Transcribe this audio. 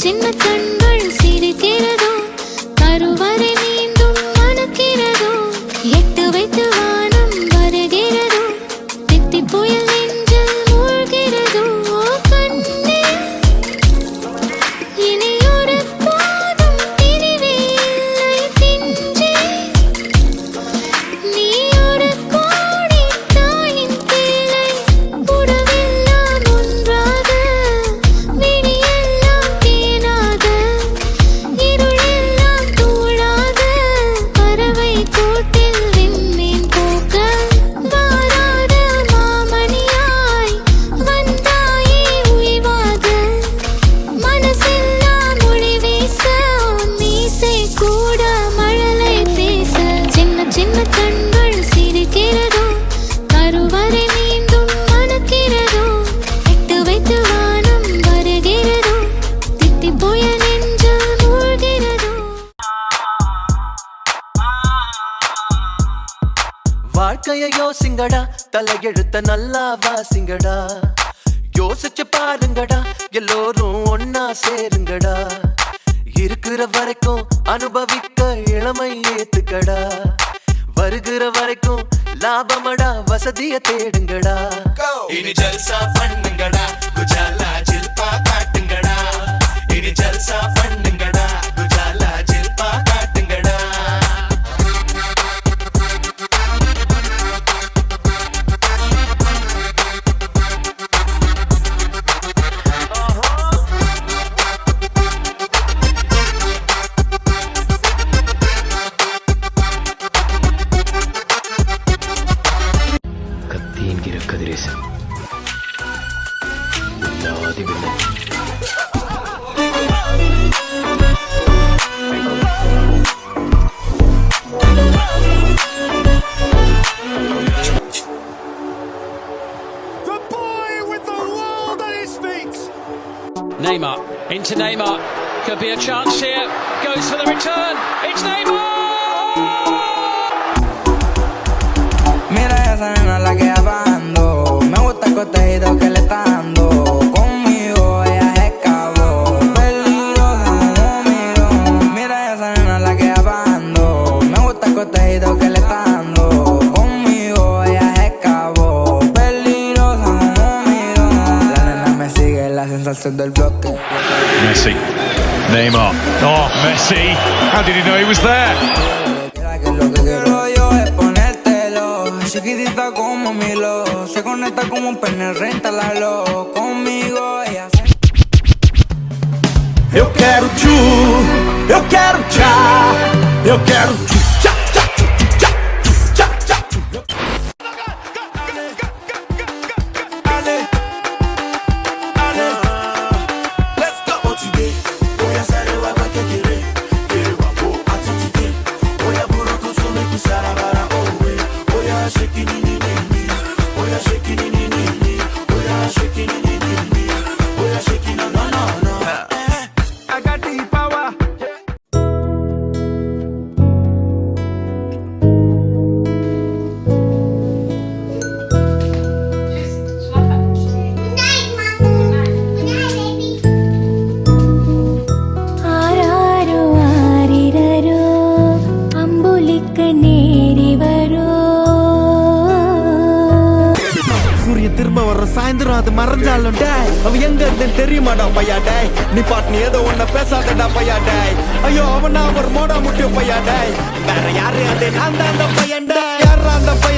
சின்ன கண்கள் சிரிக்கிறதோ கருவறை மீண்டும் மணக்கிறதோ எட்டு வைத்து வானம் வருகிறதோ தித்தி புயல் நெஞ்சில் மூழ்கிறதோ கண்ணே இனி ஒரு போதும் பிரிவே இல்லை தின்றே நீ ஒரு கோடி தாயின் பிள்ளை உறவெல்லாம் ஒன்றாக விழியெல்லாம் தேனாக இருளெல்லாம் தூளாக பறவை கூட்டில் விண்மீன் போக்க வாராத மாமணியாய் வந்தாயே உய்வாக மனசெல்லாம் ஒளி வீச மீசை கூட மழலை பேச சின்ன சின்ன கண்கள் சிரிக்கிறதோ கருவறை மீண்டும் மணக்கிறதோ எட்டு வைத்து வானம் வருகிறதோ தித்தி புயல் நெஞ்சில் மூழ்கிறதோ வாழ்க்கைய யோசிங்கடா தலையெழுத்த நல்லா வாசிங்கடா யோசிச்சு பாருங்கடா எல்லோரும் ஒன்னா சேருங்கடா இருக்கிற வரைக்கும் அனுபவிக்க இளமை ஏத்துக்கடா வருகிற வரைக்கும் லாபமடா வசதிய தேடுங்கடா இனி ஜல்சா பண்ணுங்கடா குஜாலா ஜில்பா காட்டுங்கடா இனி ஜல்சா பண்ணுங்கடா குஜாலா ஜில்பா காட்டுங்கடா கத்தி என்கிற கதிரேசன் இல்லாதி villain. The boy with the world at his feet. Neymar into Neymar. Could be a chance here. Goes for the return. It's Neymar! Mira esa nena la que ando. Me gusta el coteído que le está dando. Conmigo ella es cabo. Peligrosa como miro. Mira esa nena la que ando. Me gusta el coteído que le está dando. Conmigo ella es cabo. Peligrosa como miro. La nena me sigue la sensación del bloque. Messi, Neymar. Oh, Messi! How did he know he was there? Que lo que quiero yo es ponértelo, chiquitita como Milo, se conecta como un pene, réntalalo, conmigo ella se... Eu quero tchu, eu quero tchá, eu quero tchu, tchá, tchá, tchu, tchá, tchu, tchá, tchá, tchu. Ale, ale, let's go. Today, voy a hacer el agua que quiere, quiere guapo, a tu today. Voy a burro con su me kusara bara owe, voy a shake ni ni ni ni, voy a shake ni ni ni ni, voy a shake ni ni ni ni, voy a shake no no no no. I got the power. ஆராரோ ஆரிரரோ அம்புலிக்க நேரி வரோ சூரிய திரும்ப வர்ற சாயந்தரம் அது மறைஞ்சாலும் டேய் அவ எங்க இருந்து தெரியுமாடா பையா டேய் நீ பாட்டு நீ ஏதோ ஒன்ன பேசாதடா பையா டேய் ஐயோ அவனா ஒரு மோடா முட்டிய பையா டேய் வேற யாரு அது நான் தான் அந்த பையன் டேய் யாரா அந்த பையன்